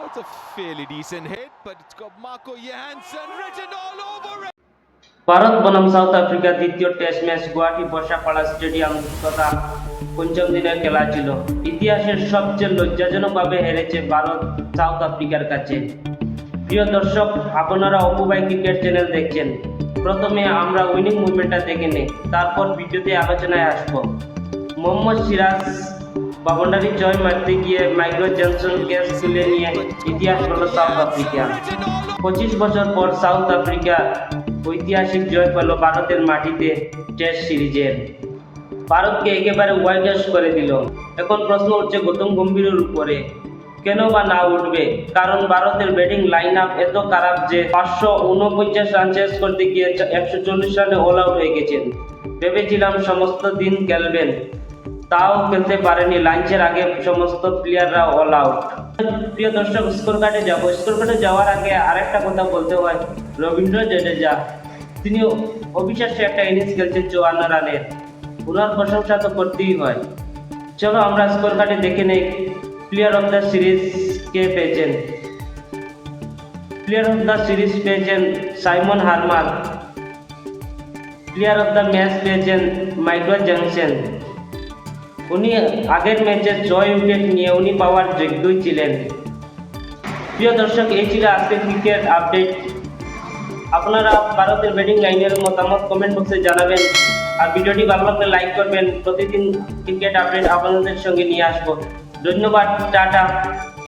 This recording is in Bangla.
It's a fairly decent hit, but it's got Marco Johansson written all over it. Bharat বনাম সাউথ আফ্রিকা দ্বিতীয় test match Guwahati Barsapara stadium তথা পঞ্চম দিনের খেলা ছিল। ইতিহাসের সবচেয়ে লজ্জাজনকভাবে হেরেছে ভারত সাউথ আফ্রিকার কাছে। প্রিয় দর্শক, আপনারা অপুভাই ক্রিকেট চ্যানেল দেখছেন। প্রথমে আমরা উইনিং মুভমেন্টটা দেখে নেই, তারপর ভিডিওতে আলোচনায় আসব। মোহাম্মদ সিরাজ বাউন্ডারি জয় মারতে গিয়ে মাইকেল জনসন ক্যাচ তুলে নিয়ে ইতিহাস হলো সাউথ আফ্রিকা। 25 বছর পর সাউথ আফ্রিকা ঐতিহাসিক জয় পেল ভারতের মাটিতে টেস্ট সিরিজের। ভারতকে একেবারে হোয়াইট ওয়াশ করে দিল। এখন প্রশ্ন উঠছে গৌতম গম্ভীরের উপরে, কেন বা না উঠবে? কারণ ভারতের ব্যাটিং লাইন আপ এত খারাপ যে 549 রান চেস করতে গিয়ে 140 রানে অল আউট হয়ে গেছেন। ভেবেছিলাম সমস্ত দিন খেলবেন, তাও খেলতে পারেনি। লাঞ্চের আগে সমস্ত প্লেয়াররা অল আউট। প্রিয় দর্শক, স্কোর কার্ডে যাবো। স্কোর কার্ডে যাওয়ার আগে আরেকটা কথা বলতে হয়, রবীন্দ্র জাদেজা তিনি অবিশ্বাস্য একটা ইনিংস খেলছেন 54 রানের। ওনার প্রশংসা তো করতেই হয়। চলো আমরা স্কোর কার্ডে দেখে নেই প্লেয়ার অফ দ্য সিরিজ কে পেয়েছেন। প্লেয়ার অফ দ্য সিরিজ পেয়েছেন Simon Harmer. Player of the match পেয়েছেন মাইকেল জনসন। উনি আগের ম্যাচে 6 উইকেট নিয়ে উনি পাওয়ার যোগ্যই ছিলেন। প্রিয় দর্শক, এই ছিল আজকের ক্রিকেট আপডেট। আপনারা ভারতের ব্যাটিং লাইনের মতামত কমেন্ট বক্সে জানাবেন, আর ভিডিওটি ভালো লাগলে লাইক করবেন। প্রতিদিন ক্রিকেট আপডেট আপনাদের সঙ্গে নিয়ে আসবো। ধন্যবাদ, টাটা।